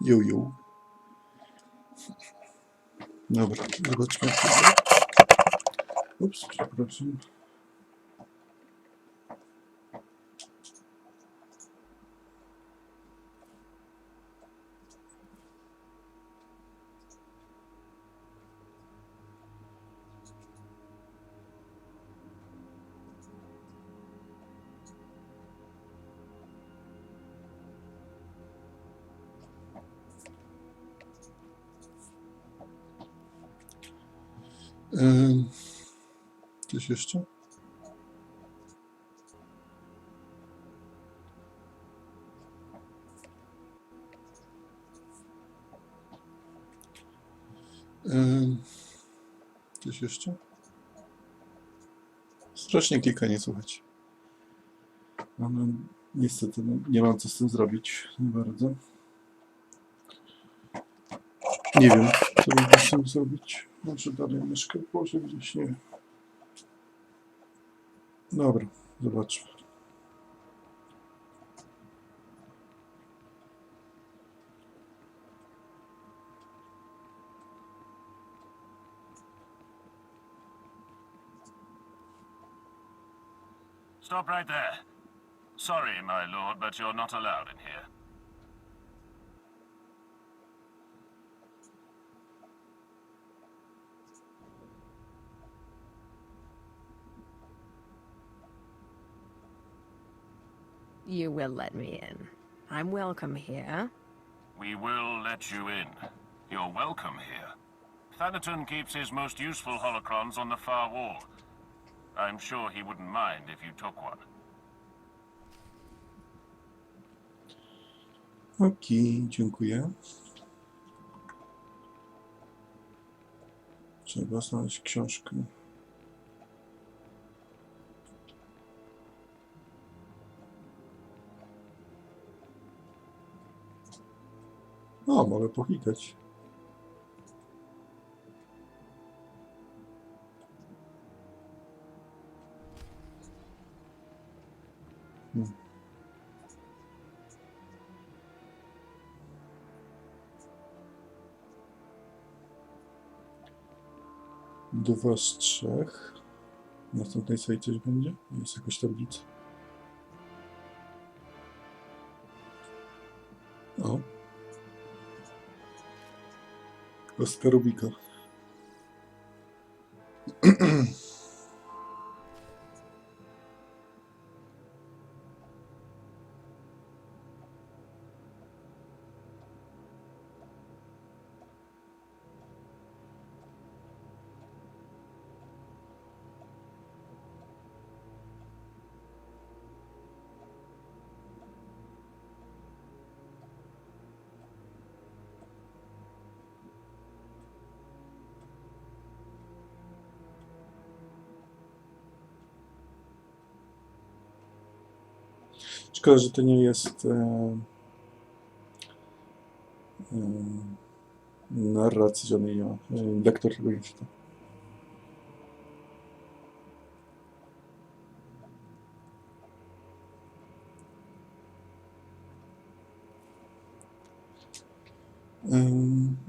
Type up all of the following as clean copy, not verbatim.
Juju. Dobra, zobaczmy jak to jest. Ups, przepraszam. Coś jeszcze? Coś jeszcze? Strasznie klikanie słychać. No, niestety nie mam co z tym zrobić. Nie bardzo. Nie wiem, co mogę z tym zrobić. Może dalej myszkę położę gdzieś, nie wiem. Dobra, zobaczmy. Stop right there. Sorry, my lord, but you're not allowed in here. You will let me in. I'm welcome here. We will let you in. You're welcome here. Thanaton keeps his most useful holocrons on the far wall. I'm sure he wouldn't mind if you took one. Okej, dziękuję. Trzeba znaleźć książkę. O, mogę pochikać. Dwa z trzech. W następnej sali coś będzie? Jest jakaś tablica. O. Kostka Rubika. Szkoda, że to nie jest narracji żadnej nie ma. Lektor tego nie czyta.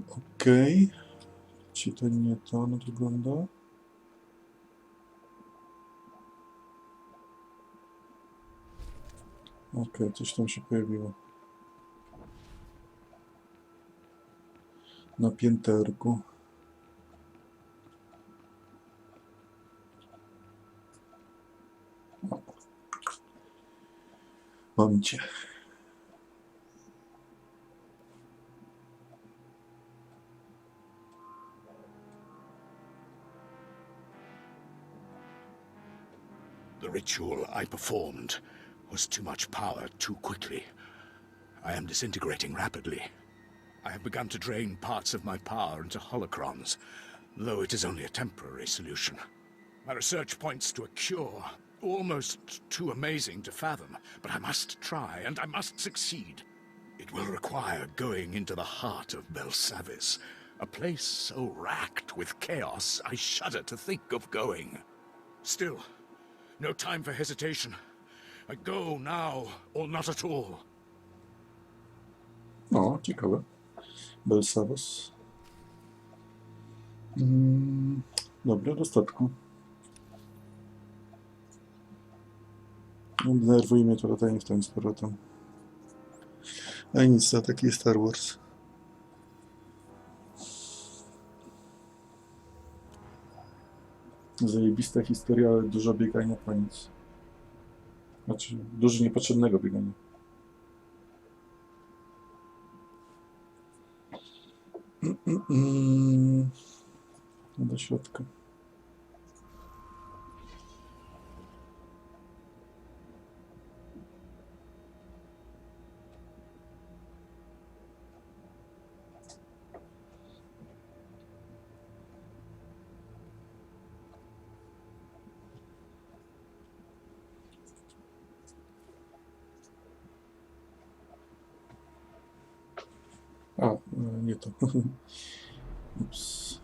Okej. Czy to nie to ono wygląda? Okej, coś tam się pojawiło. Na pięterku. Mam cię. The ritual I performed was too much power too quickly. I am disintegrating rapidly. I have begun to drain parts of my power into holocrons, though it is only a temporary solution. My research points to a cure, almost too amazing to fathom, but I must try, and I must succeed. It will require going into the heart of Belsavis, a place so racked with chaos I shudder to think of going. Still, no time for hesitation. I go now, or not at all. O, ciekawe. Belsavos. Dobra, do statku. Denerwuje mnie to latanie w tym z powrotem. A nic, to taki jest Star Wars. Zajebista historia, ale dużo biegania po nic. Znaczy, dużo niepotrzebnego biegania. Do środka. A, nie to. Ups.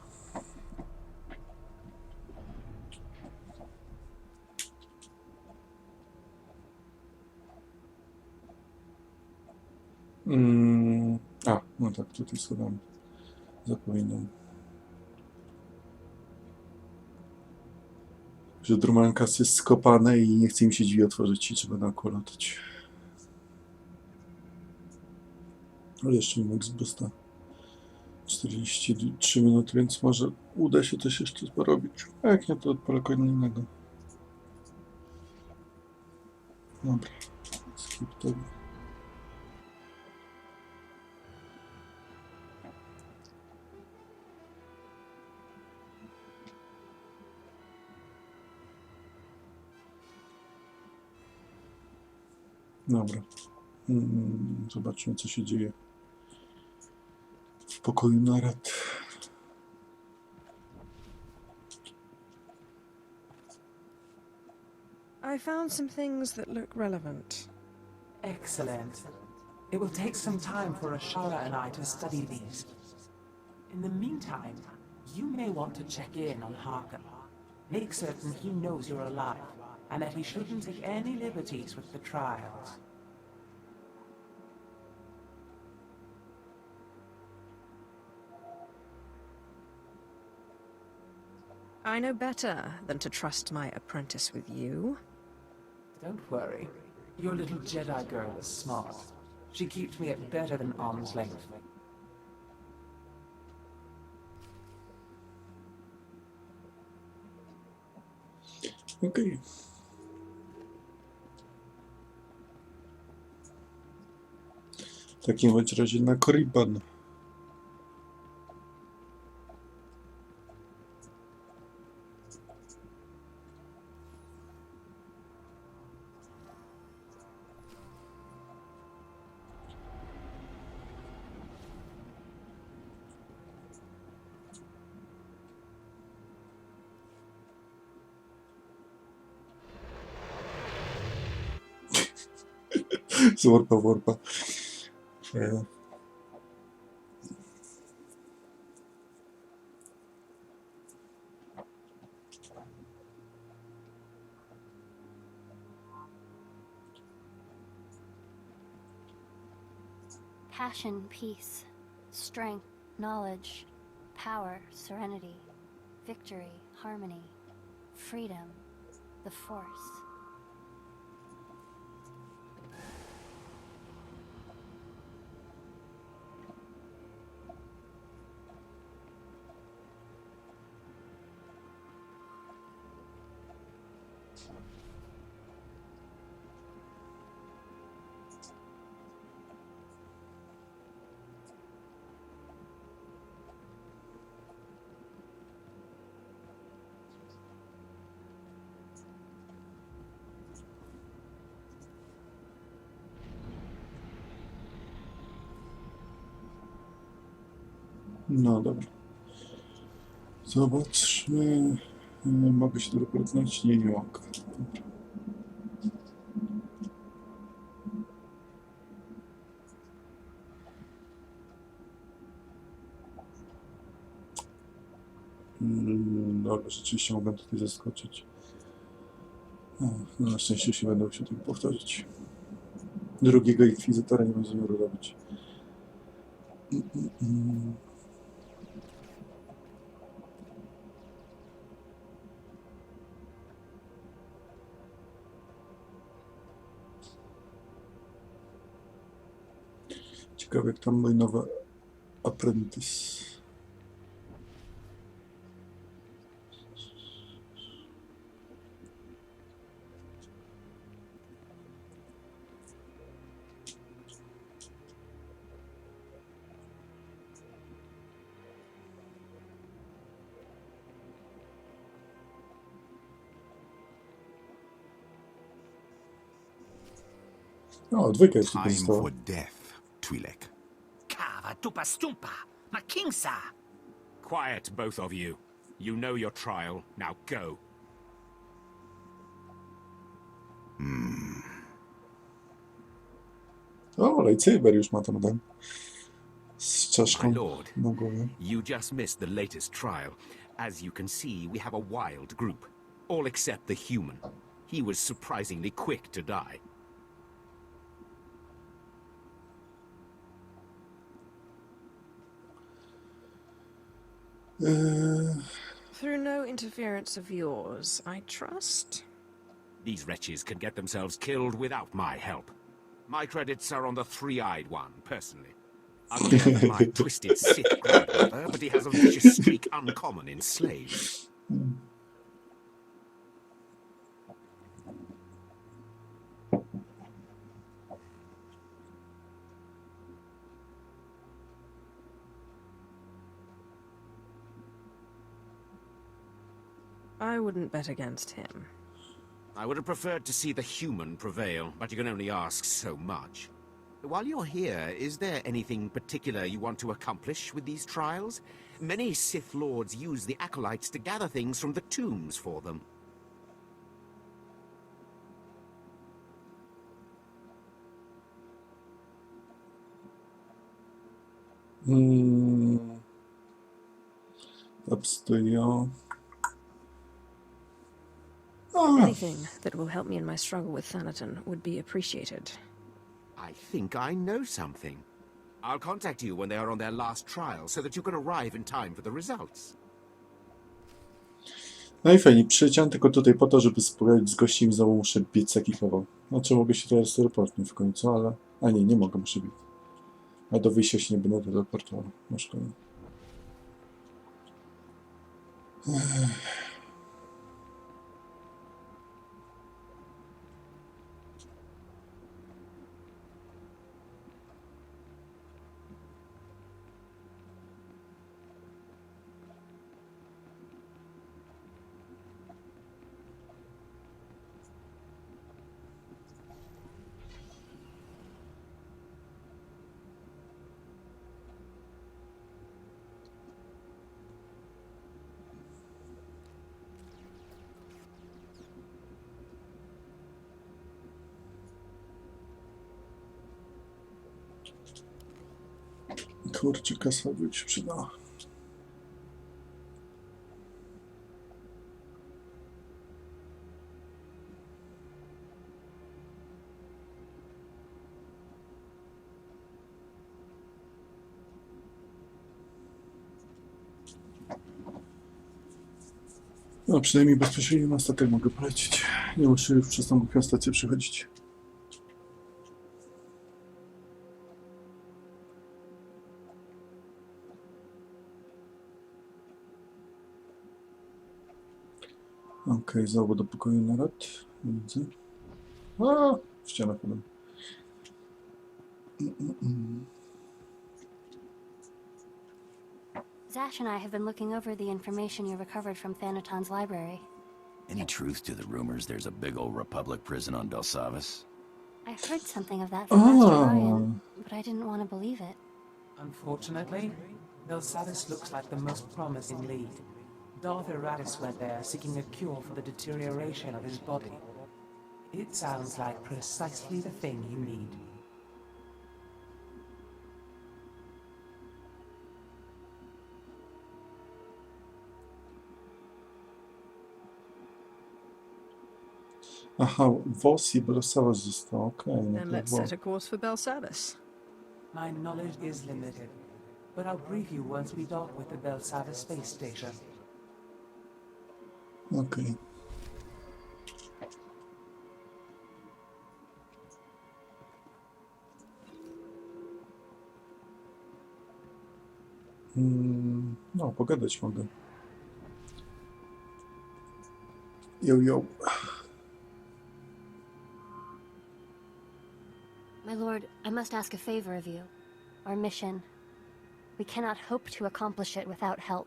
A, no tak, tutaj schodami. Zapominam. Że Drumankas jest skopane i nie chce im się drzwi otworzyć i trzeba naokoło latać. Ale jeszcze nie max boosta. 43 minuty, więc może uda się coś jeszcze porobić. A jak nie, to odpalę kolejnego. Dobra, skip to. Dobra. Zobaczmy, co się dzieje w pokoju narad. I found some things that look relevant. Excellent. It will take some time for Ashara and I to study these. In the meantime, you may want to check in on Harker. Make certain he knows you're alive, and that he shouldn't take any liberties with the trials. I know better than to trust my apprentice with you. Don't worry. Your little Jedi girl is smart. She keeps me at better than arm's length. Okej. W takim bądź razie na Korriban. Z warpa w warpa. Passion, peace, strength, knowledge, power, serenity, victory, harmony, freedom, the Force. No dobra. Zobaczmy. Mogę się teleportować? Nie, nie mogę. Dobra. Dobra, rzeczywiście mogę tutaj zaskoczyć. No na szczęście się będę musiał tego powtórzyć. Drugiego Inkwizytora nie mam zamiaru robić. Ciekawe, jak tam mój nowy apprentice. O, dwójka jeszcze Time pozostała. for death, Twi'lek. Kava tupa stumpa, makingsa. Quiet, both of you. You know your trial. Now go. O, lightsaber już ma tam ten. Z czaszką My lord, na głowie. you just missed the latest trial. As you can see, we have a wild group. All except the human. He was surprisingly quick to die. Through no interference of yours, I trust. These wretches can get themselves killed without my help. My credits are on the three-eyed one, personally. I'm aware of my twisted Sith grandmother, but he has a vicious streak uncommon in slaves. I wouldn't bet against him. I would have preferred to see the human prevail, but you can only ask so much. While you're here, is there anything particular you want to accomplish with these trials? Many Sith Lords use the Acolytes to gather things from the tombs for them. Obstują. Anything that will help me in my struggle with Thanaton would be appreciated. I think I know something. I'll contact you when they are on their last trial, so that you can arrive in time for the results. No i fajnie, przyleciałem tylko tutaj po to, żeby spogadać z gościem i znowu muszę biec taki kawał. Znaczy mogę się teraz teleportnąć w końcu, ale... A nie mogę, muszę biec. A do wyjścia się nie będę teleportował. No szkoda. Kurczę, kasa by się przydała. No, przynajmniej bezpośrednio na statek mogę polecieć. Nie muszę już przez tą głupią stację przychodzić. Okej, znowu do pokoju narad. Widzę. A, w ścianę podam. Zash and I have been looking over the information you recovered from Thanaton's library. Any truth to the rumors there's a big old Republic prison on Belsavis? I've heard something of that from Master Ryan, but I didn't want to believe it. Unfortunately, Belsavis looks like the most promising lead. Darth Eratis went there seeking a cure for the deterioration of his body. It sounds like precisely the thing you need. Aha, Vos i Belsavis został. Okej, no Then to let's było. set a course for Belsavis. My knowledge is limited, but I'll brief you once we dock with the Belsava space station. Okej. No, pogadać mogę. Yo. My lord, I must ask a favor of you. Our mission. We cannot hope to accomplish it without help.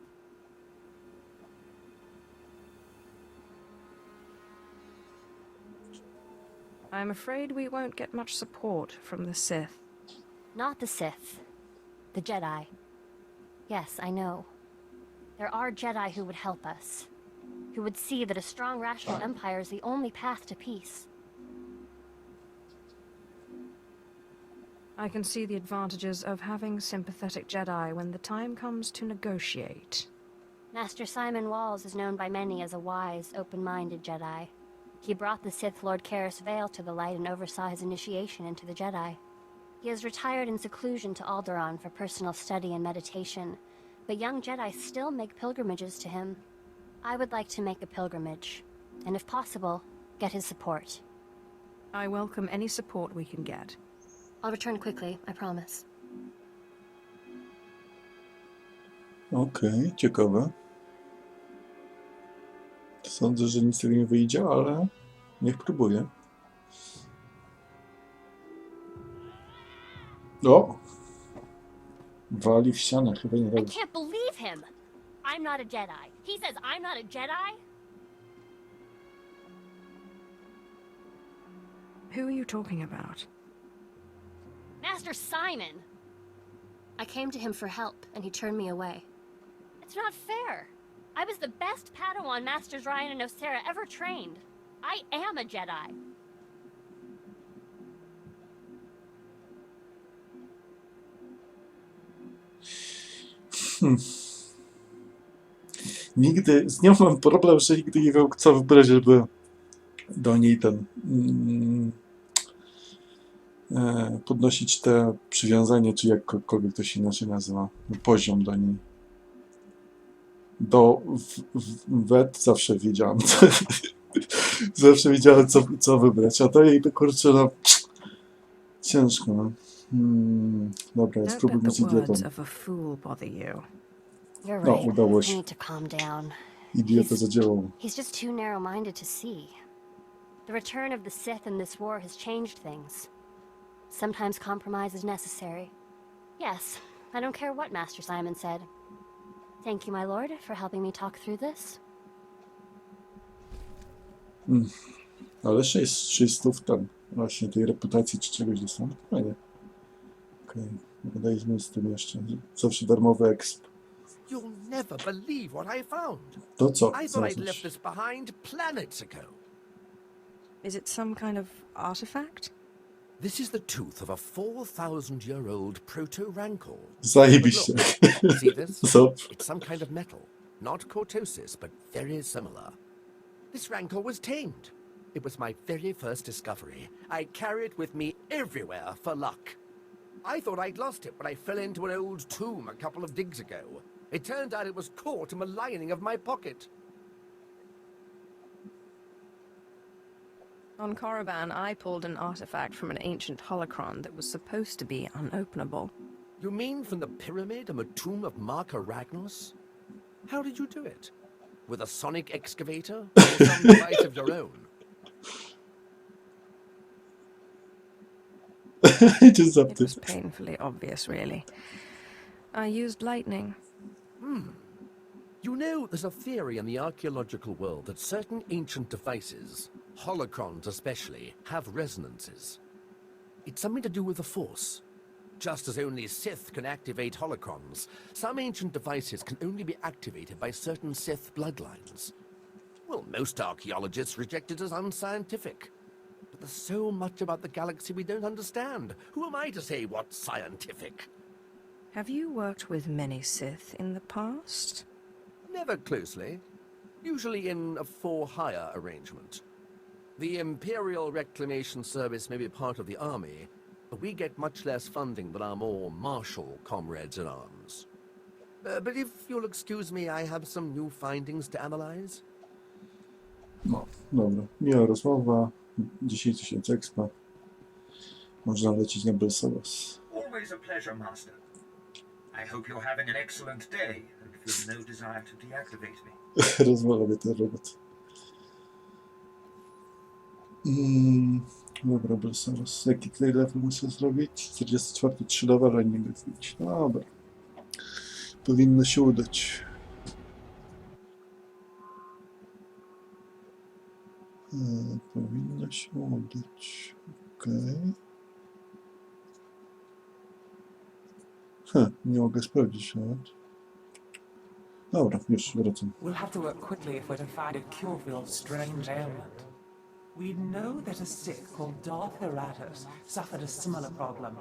I'm afraid we won't get much support from the Sith. Not the Sith. The Jedi. Yes, I know. There are Jedi who would help us. Who would see that a strong, rational empire is the only path to peace. I can see the advantages of having sympathetic Jedi when the time comes to negotiate. Master Simon Walls is known by many as a wise, open-minded Jedi. He brought the Sith Lord Karis Vale to the light and oversaw his initiation into the Jedi. He has retired in seclusion to Alderaan for personal study and meditation, but young Jedi still make pilgrimages to him. I would like to make a pilgrimage, and if possible, get his support. I welcome any support we can get. I'll return quickly, I promise. Okej, ciekawe. Sądzę, że nic z tego nie wyjdzie, ale niech próbuję. O! Wali w ścianę, chyba nie I dobrze. can't believe him! I'm not a Jedi. He says I'm not a Jedi? Who are you talking about? Master Simon! I came to him for help, and he turned me away. It's not fair. I was the best Padawan Masters Ryan and Osera ever trained. I am a Jedi. Nigdy, z nią mam problem, że nigdy nie wiem, co wybrać, żeby do niej podnosić te przywiązanie, czy jakkolwiek to się inaczej nazywa, poziom do niej. Wet zawsze wiedziałam, zawsze wiedziałem, co wybrać, a to jej, kurczę, no, ciężko, no. Dobra, spróbujmy z idiotą. You're No, right. udało I się. need to calm down. Idiota zadziałał. He's just too narrow-minded to see. The return of the Sith in this war has changed things. Sometimes compromise is necessary. Yes, I don't care what Master Simon said. Thank you, my lord, for helping me talk through this. Ale 600 tam właśnie tej reputacji czy czegoś dostał. Fajnie. Okej, gadaliśmy z tym jeszcze. Zawsze darmowy exp. You'll never believe what I found. To co? I thought I'd left this behind planets ago. Is it some kind of artifact? This is the tooth of a 4,000-year-old proto-rancor. Zajebiście. See this? So. It's some kind of metal. Not cortosis, but very similar. This rancor was tamed. It was my very first discovery. I carry it with me everywhere for luck. I thought I'd lost it when I fell into an old tomb a couple of digs ago. It turned out it was caught in the lining of my pocket. On Korriban, I pulled an artifact from an ancient holocron that was supposed to be unopenable. You mean from the pyramid and the tomb of Marka Ragnos? How did you do it? With a sonic excavator? Or some device of your own? It was painfully obvious, really. I used lightning. You know, there's a theory in the archaeological world that certain ancient devices, holocrons especially, have resonances. It's something to do with the Force. Just as only Sith can activate holocrons, some ancient devices can only be activated by certain Sith bloodlines. Well, most archaeologists reject it as unscientific. But there's so much about the galaxy we don't understand. Who am I to say what's scientific? Have you worked with many Sith in the past? Never closely. Usually in a for-hire arrangement. The Imperial Reclamation Service may be part of the army, we get much less funding than our more martial comrades in arms. But if you'll excuse me, I have some new findings to analyze. No, dobra. Miła rozmowa. 10 000 expa. Można lecieć na Belsawas. Always a pleasure, Master. I hope you're having an excellent day and feel no desire to deactivate me. Rozwala mnie ten robot. Dobra, Belsawas. Jaki tutaj level muszę zrobić? 44, 3 levela nie wbić. Dobra. Powinno się udać. Powinno się udać. Okej. Nie mogę sprawdzić nawet. Dobra, już wracam. We'll have to work quickly if we're to find a cure for your strange ailment. We know that a Sith called Darth Eratus suffered a similar problem.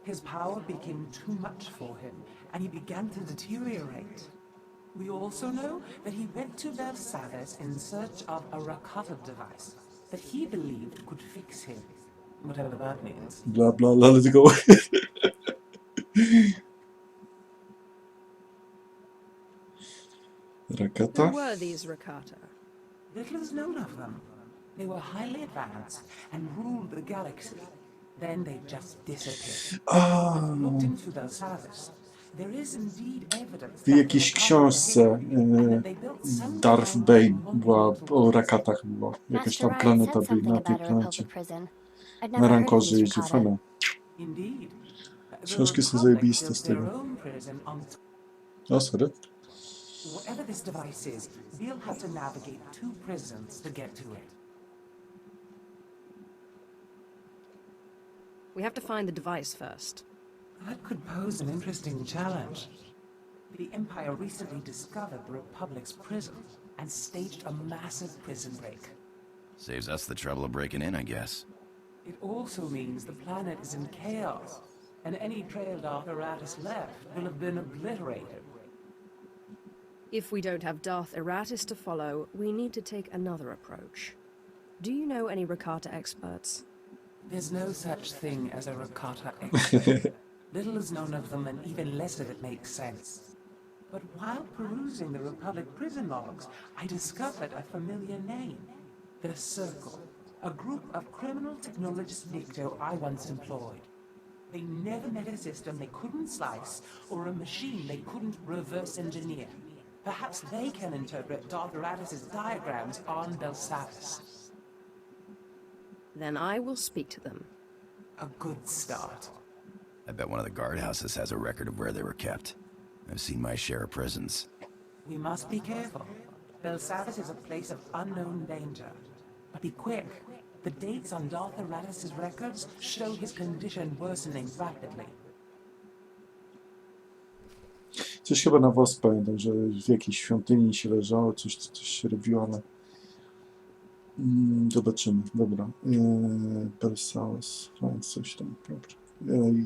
His power became too much for him, and he began to deteriorate. We also know that he went to Versailles in search of a Rakata device that he believed could fix him, whatever that means. Blah, blah, blah, let's go. Rakata? Who were these Rakata? Little is known of them. They were highly advanced and ruled the galaxy. Then they just disappeared. Looked into Versailles. There is indeed evidence W jakiejś książce Darth Bane była o Rakatach była. Jakaś tam planeta byli na tej planecie. Na rankorze jeździł fana. Książki są zajebiste z tego. O, sorry. Whatever this device is, we'll have to navigate 2 prisons to get to it. We have to find the device first. That could pose an interesting challenge. The Empire recently discovered the Republic's prison and staged a massive prison break. Saves us the trouble of breaking in, I guess. It also means the planet is in chaos, and any trail Darth Eratus left will have been obliterated. If we don't have Darth Eratus to follow, we need to take another approach. Do you know any Rakata experts? There's no such thing as a Rakata expert. Little is known of them, and even less of it makes sense. But while perusing the Republic prison logs, I discovered a familiar name. The Circle, a group of criminal technologist Nikto I once employed. They never met a system they couldn't slice, or a machine they couldn't reverse engineer. Perhaps they can interpret Darth Eratus' diagrams on Belsavis. Then I will speak to them. A good start. I bet one of the guardhouses has a record of where they were kept. I've seen my share of prisons. We must be careful. Belsavis is a place of unknown danger. But be quick. The dates on Darth Eratus' records show his condition worsening rapidly. Coś chyba na WOS pamiętam, że w jakiejś świątyni się leżało, coś się robiło, ale... zobaczymy, dobra. Belsawas, fajnie, coś tam, dobra.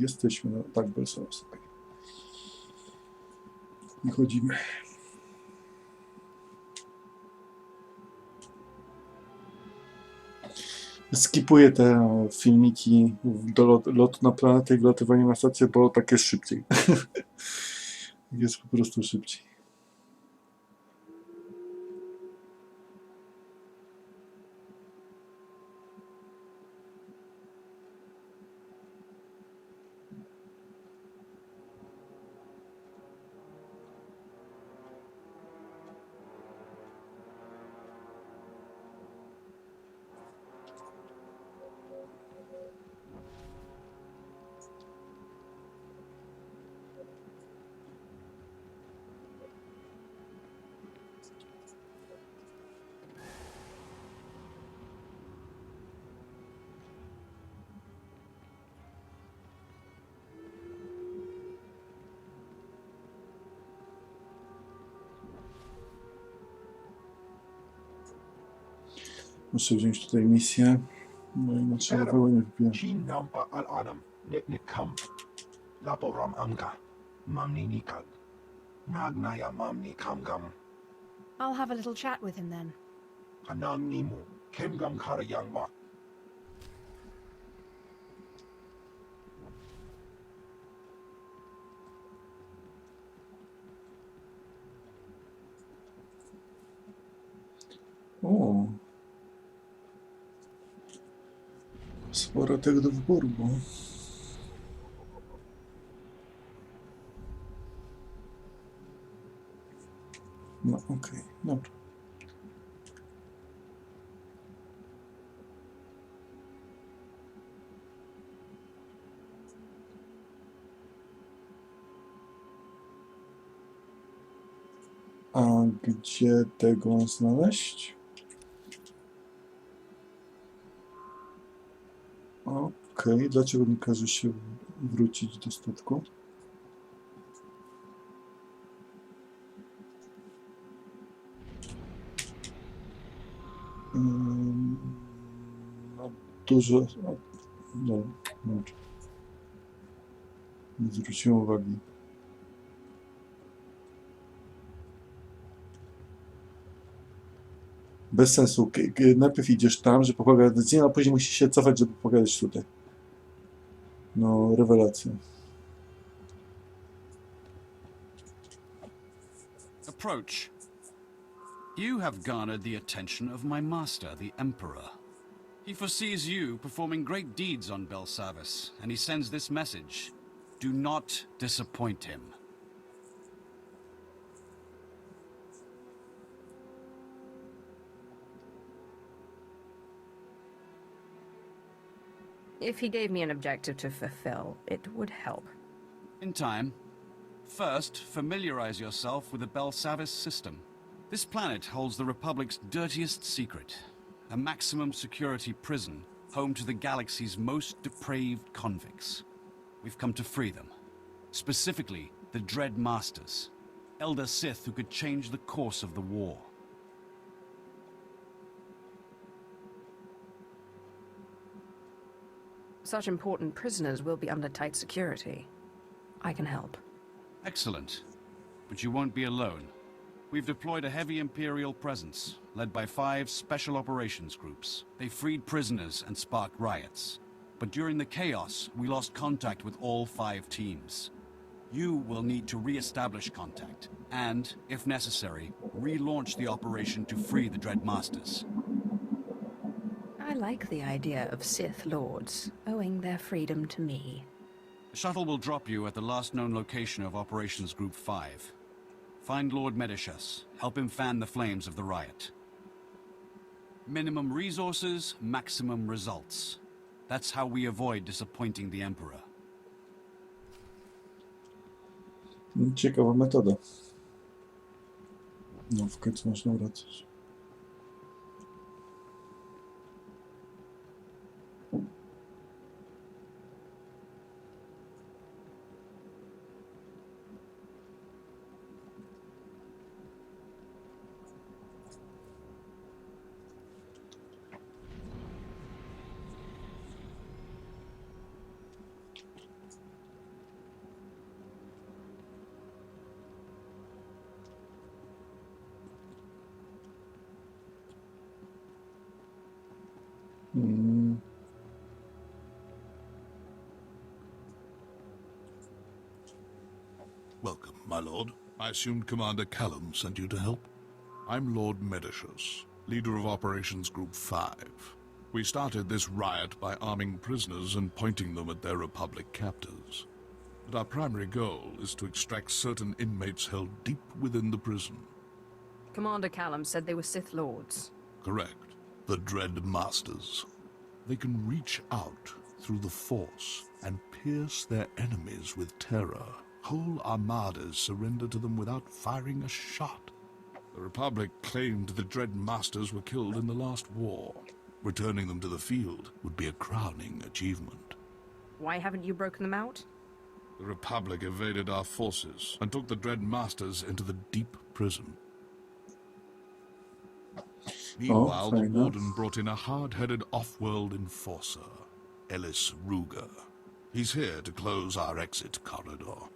Jesteśmy, no, tak, Belsawas. I chodzimy. Skipuję te filmiki do lotu na planetę i wlatywania na stację, bo tak jest szybciej. Jest po prostu szybciej. Muszę wziąć tutaj misję, bo inaczej level nie wybieram. I'll have a little chat with him then. O. Sporo tego do wyboru było. No okej, dobra. A gdzie tego znaleźć? Okej, dlaczego mi każe się wrócić do statku? No, dużo... No, nie zwróciłem uwagi. Bez sensu. Najpierw idziesz tam, żeby pogadać z nim, a później musisz się cofać, żeby pogadać tutaj. No, rewelacja. Approach. You have garnered the attention of my master, the Emperor. He foresees you performing great deeds on Belsavis, and he sends this message. Do not disappoint him. If he gave me an objective to fulfill, it would help. In time. First, familiarize yourself with the Belsavis system. This planet holds the Republic's dirtiest secret. A maximum security prison, home to the galaxy's most depraved convicts. We've come to free them. Specifically, the Dread Masters. Elder Sith who could change the course of the war. Such important prisoners will be under tight security. I can help. Excellent. But you won't be alone. We've deployed a heavy Imperial presence, led by 5 special operations groups. They freed prisoners and sparked riots. But during the chaos, we lost contact with all 5 teams. You will need to re-establish contact, and, if necessary, relaunch the operation to free the Dread Masters. I like the idea of Sith Lords owing their freedom to me. The shuttle will drop you at the last known location of Operations Group 5. Find Lord Medishus. Help him fan the flames of the riot. Minimum resources, maximum results. That's how we avoid disappointing the Emperor. Ciekawa metoda. No, w końcu można wracać. Welcome, my lord. I assumed Commander Callum sent you to help. I'm Lord Medishus, leader of Operations Group 5. We started this riot by arming prisoners and pointing them at their Republic captors. But our primary goal is to extract certain inmates held deep within the prison. Commander Callum said they were Sith Lords. Correct. The Dread Masters. They can reach out through the Force and pierce their enemies with terror. Whole armadas surrender to them without firing a shot. The Republic claimed the Dread Masters were killed in the last war. Returning them to the field would be a crowning achievement. Why haven't you broken them out? The Republic evaded our forces and took the Dread Masters into the deep prison. Meanwhile, the Warden brought in a hard-headed off-world enforcer, Ellis Ruger. He's here to close our exit corridor.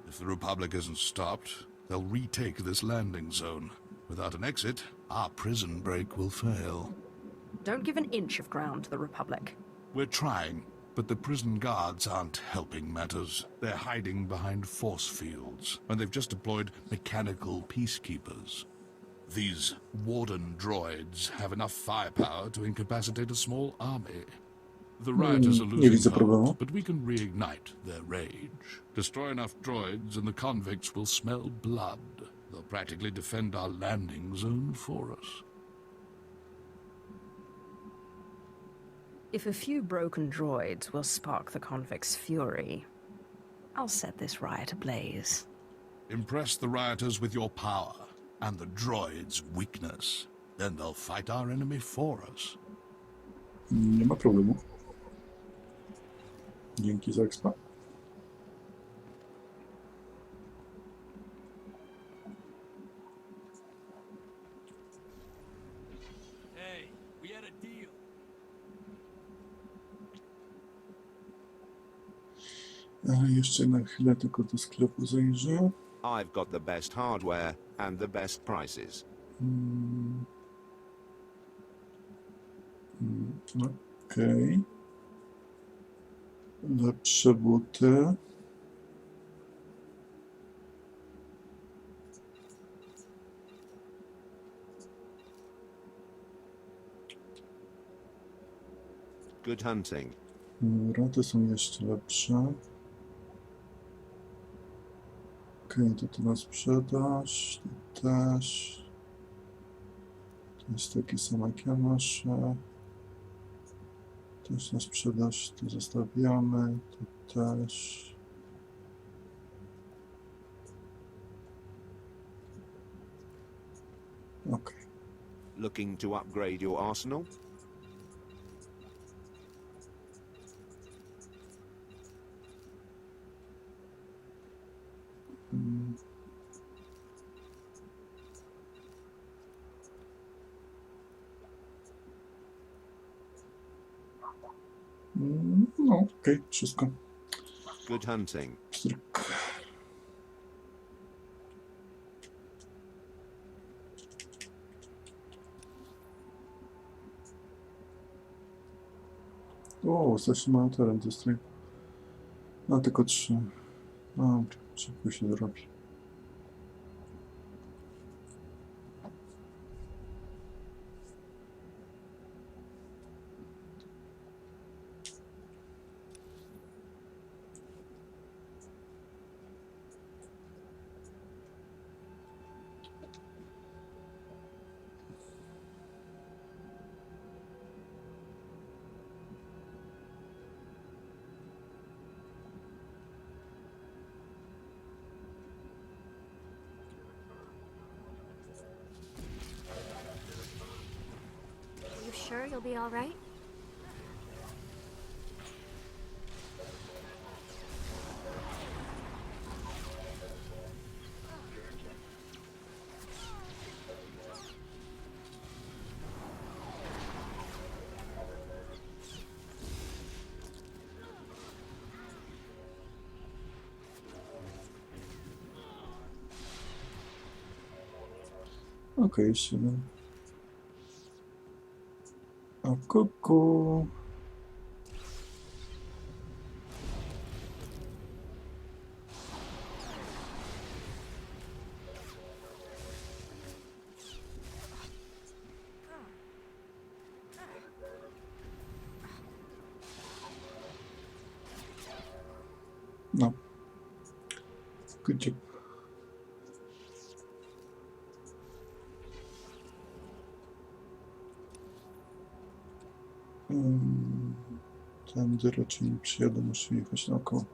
If the Republic isn't stopped, they'll retake this landing zone. Without an exit, our prison break will fail. Don't give an inch of ground to the Republic. We're trying, but the prison guards aren't helping matters. They're hiding behind force fields, and they've just deployed mechanical peacekeepers. These Warden droids have enough firepower to incapacitate a small army. The rioters are nie widzę losing problemu. heart, but we can reignite their rage. Destroy enough droids and the convicts will smell blood. They'll practically defend our landing zone for us. If a few broken droids will spark the convicts' fury, I'll set this riot ablaze. Impress the rioters with your power and the droids' weakness. Then they'll fight our enemy for us. Nie ma problemu. Dzięki za expa. Hey, we had a deal. Jeszcze na chwilę tylko do sklepu zajrzę. I've got the best hardware and the best prices. Okej. Lepsze buty. Good hunting. Dobra, te są jeszcze lepsze. Okej, to na sprzedaż. To też. To jest taki sam jak ja noszę. Też na sprzedaż, to zostawiamy. To też. Okej. Looking to upgrade your arsenal? No, okej, wszystko. Good hunting. Pstryk. O, zatrzymałem teren dystrykt. No, tylko 3. No, szybko się zrobi. Are you sure you'll be all right? Okej, jeszcze jeden. O kuku. No. Good job. Tędy raczej nie przyjadę, muszę jechać naokoło.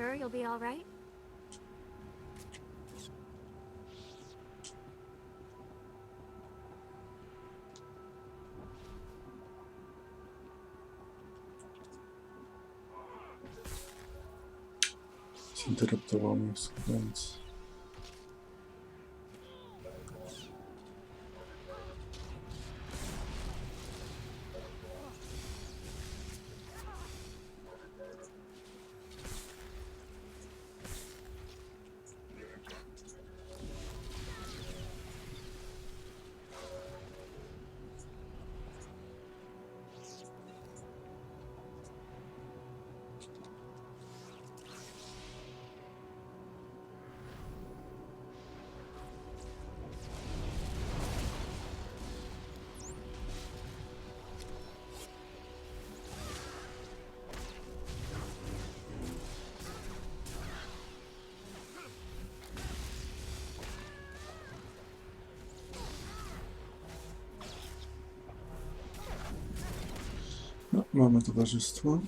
sure you'll be all right? Zinterpretował mnie więc. No, mamy towarzystwo.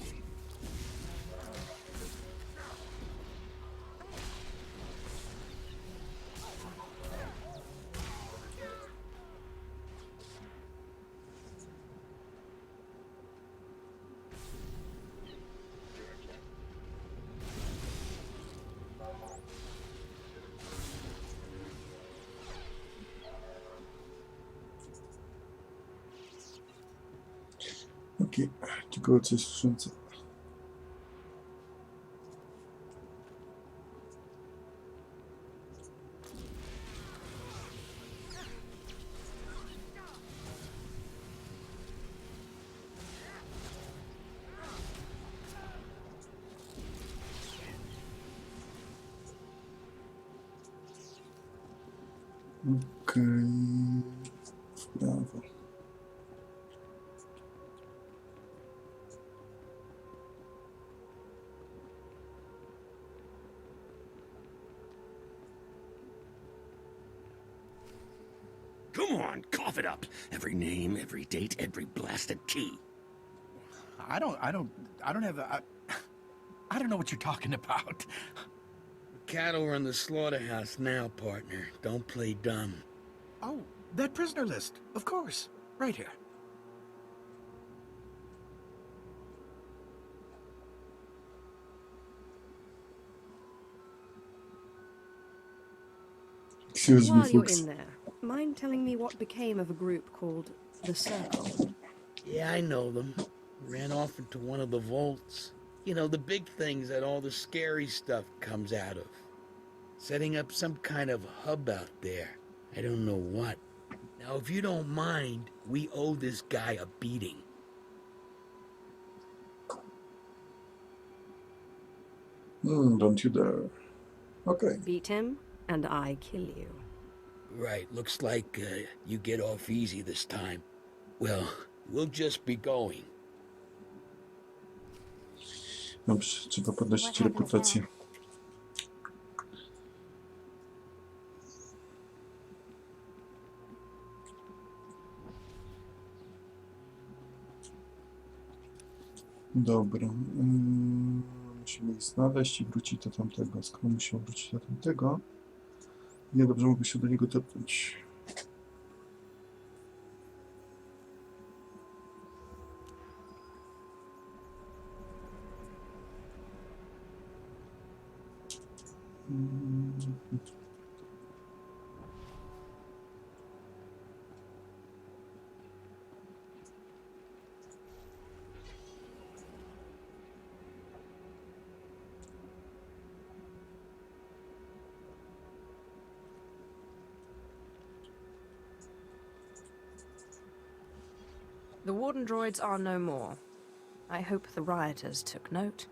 Okej, tylko coś w skrzynce. Okej, w prawo. Come on, cough it up. Every name, every date, every blasted key. I don't have I don't know what you're talking about. Cattle run the slaughterhouse now, partner. Don't play dumb. Oh, that prisoner list. Of course. Right here. Excuse me, While you're folks. in there, mind telling me what became of a group called the Circle? Yeah, I know them. Ran off into one of the vaults. You know, the big things that all the scary stuff comes out of. Setting up some kind of hub out there. I don't know what. Now, if you don't mind, we owe this guy a beating. Don't you dare. Okay. Beat him, and I kill you. Right, looks like you get off easy this time. Well, we'll just be going. Dobrze, trzeba podnosić reputację. Dobra. Musimy ich znaleźć i wrócić do tamtego. Skoro musimy wrócić do tamtego, nie dobrze mogę się do niego tepnąć. The Warden droids are no more. I hope the rioters took note.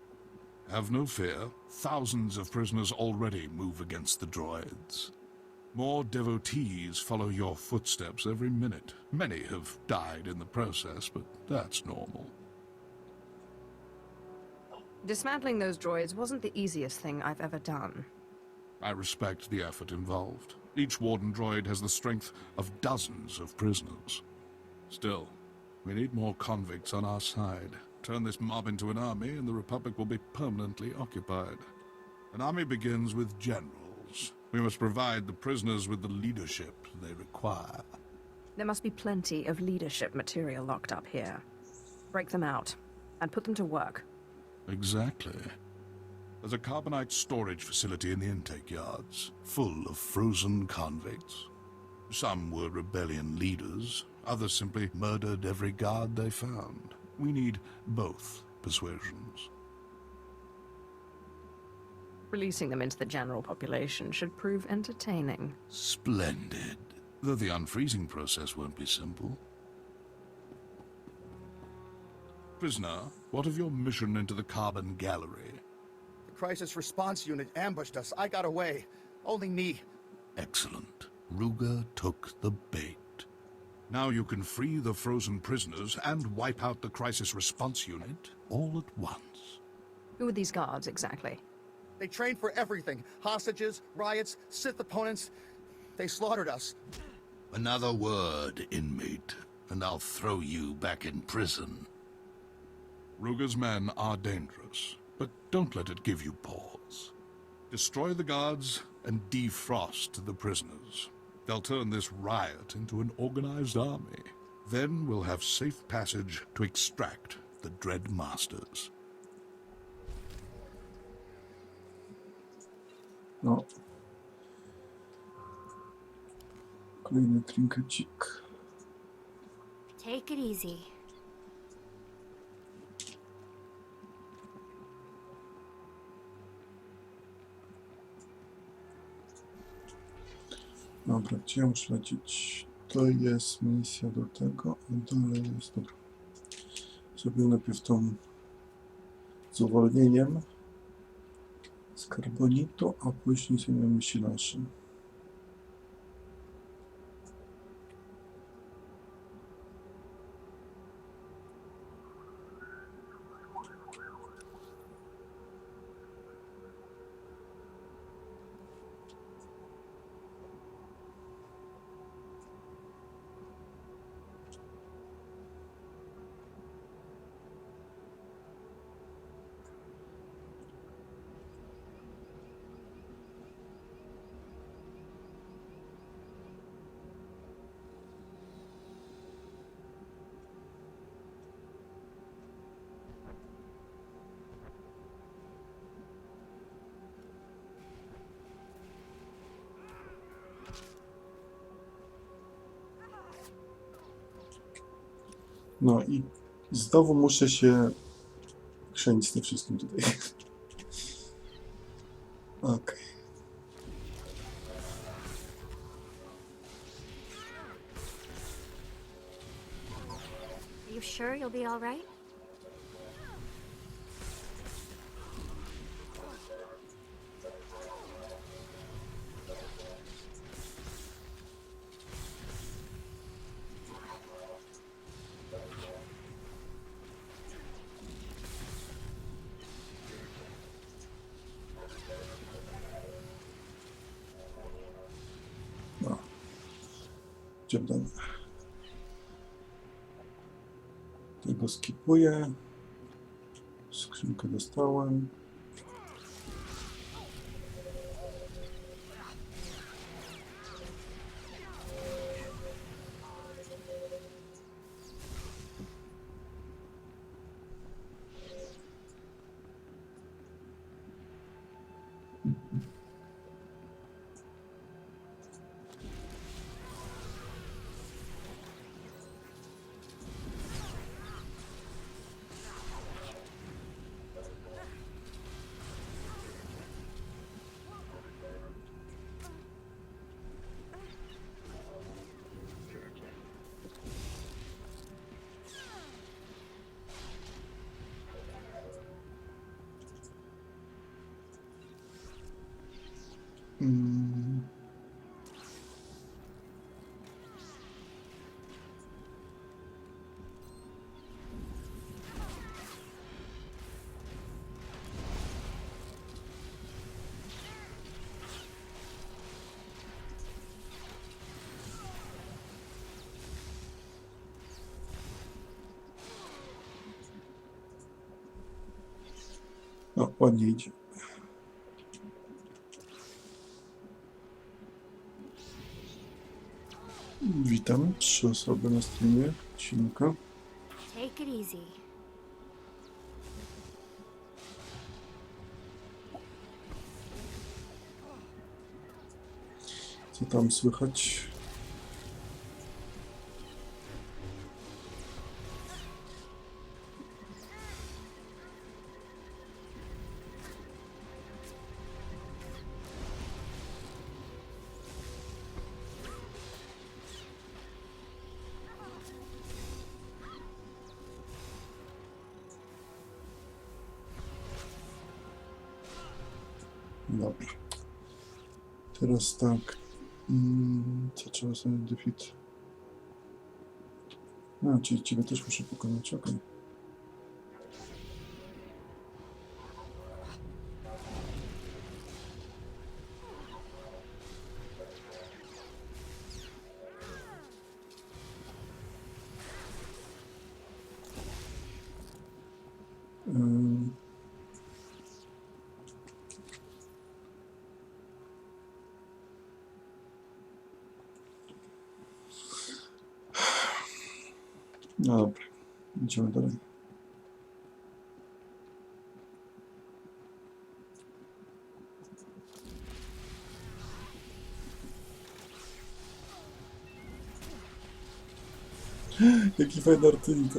Have no fear. Thousands of prisoners already move against the droids. More devotees follow your footsteps every minute. Many have died in the process, but that's normal. Dismantling those droids wasn't the easiest thing I've ever done. I respect the effort involved. Each Warden droid has the strength of dozens of prisoners. Still, we need more convicts on our side. Turn this mob into an army and the Republic will be permanently occupied. An army begins with generals. We must provide the prisoners with the leadership they require. There must be plenty of leadership material locked up here. Break them out, and put them to work. Exactly. There's a carbonite storage facility in the intake yards, full of frozen convicts. Some were rebellion leaders, others simply murdered every guard they found. We need both persuasions. Releasing them into the general population should prove entertaining. Splendid. Though the unfreezing process won't be simple. Prisoner, what of your mission into the Carbon Gallery? The crisis response unit ambushed us. I got away. Only me. Excellent. Ruger took the bait. Now you can free the frozen prisoners and wipe out the crisis response unit all at once. Who are these guards, exactly? They trained for everything. Hostages, riots, Sith opponents. They slaughtered us. Another word, inmate, and I'll throw you back in prison. Ruger's men are dangerous, but don't let it give you pause. Destroy the guards and defrost the prisoners. They'll turn this riot into an organized army. Then we'll have safe passage to extract the Dread Masters. No. Kolejny trinkecik. Take it easy. Dobra, gdzie ja muszę lecieć? To jest misja do tego, a dalej jest, dobra. Zrobię najpierw tą z uwolnieniem z karbonitu, a później zajmiemy się naszym. No i znowu muszę się chrzęć z tym wszystkim tutaj. Okej. Are you sure you'll be all right? No. Idziemy dalej. Tego skipuję. Skrzynkę dostałem. No, ładnie idzie. Witam, 3 osoby na streamie. Siemka. Take it easy. Co tam słychać? Dobra. Teraz tak. Co trzeba sobie defeat? A, czyli ciebie też muszę pokonać, okej. No dobra, idziemy dalej. Jaki fajny artylit.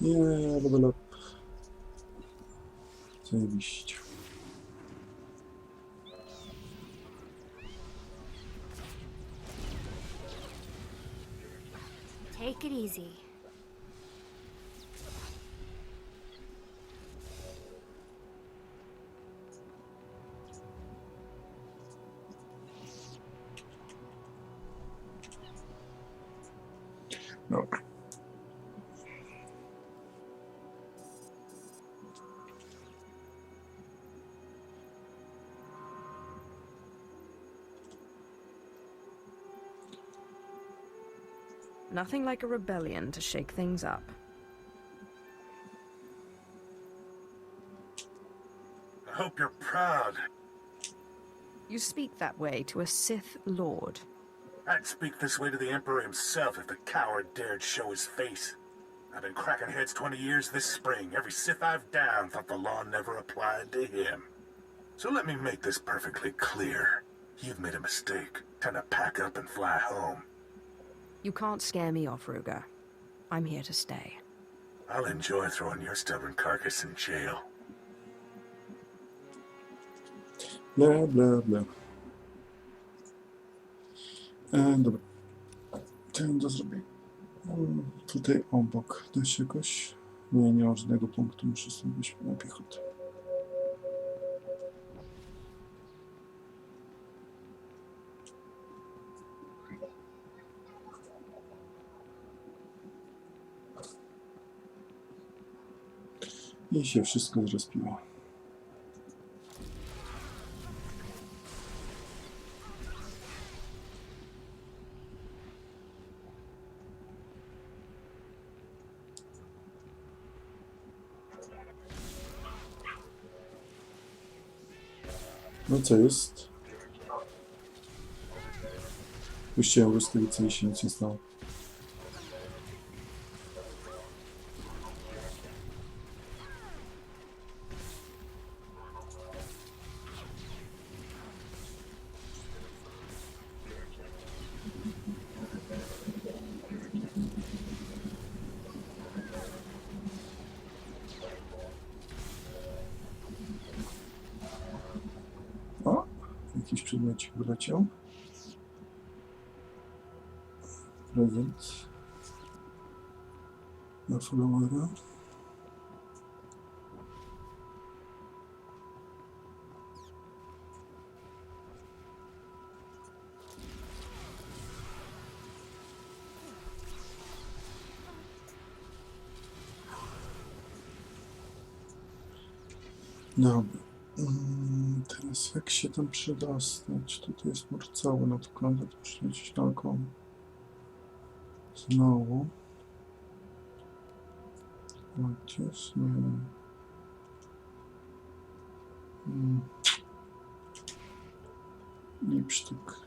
Nie, level up. Zajebiście. Take it easy. Dobra. Nothing like a rebellion to shake things up. I hope you're proud. You speak that way to a Sith Lord. I'd speak this way to the Emperor himself if the coward dared show his face. I've been cracking heads 20 years this spring. Every Sith I've downed thought the law never applied to him. So let me make this perfectly clear. You've made a mistake. Time to pack up and fly home. You can't scare me off, Ruger. I'm here to stay. I'll enjoy throwing your stubborn carcass in jail. Bla, bla, bla. Dobra. Ten do zrobienia. Tutaj obok. Da się jakoś? Nie, nie mam żadnego punktu. Muszę sobie być na piechotę. I się wszystko zrespiło. No co jest? Puściłem błyskawice i się nic nie stało. O, jakiś przedmiocik wyleciał. Prezent dla followera. Dobra. Teraz jak się tam przedostać? Tutaj jest mur cały, no to wygląda to już gdzieś naokoło. Znowu. Chociaż nie wiem. Lipsztyk.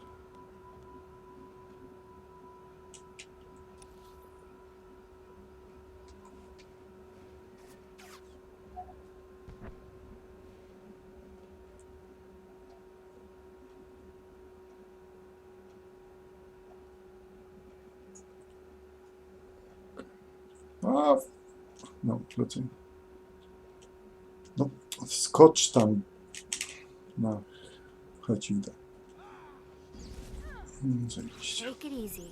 A, no, lecę. No, skocz tam. No, chodź, idę. Zajebiście. Take it easy.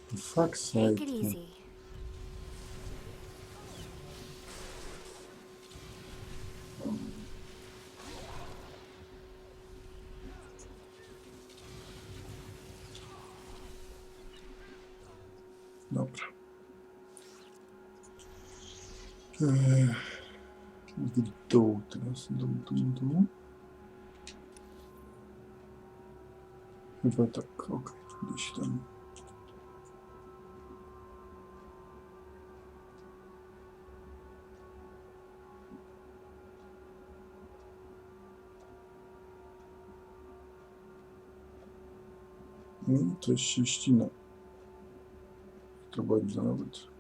For fuck's sake. Take it easy. Dobra. W dół teraz. Dół. Chyba tak, okej. Gdzieś tam. Coś się ścina. To bardzo nawet.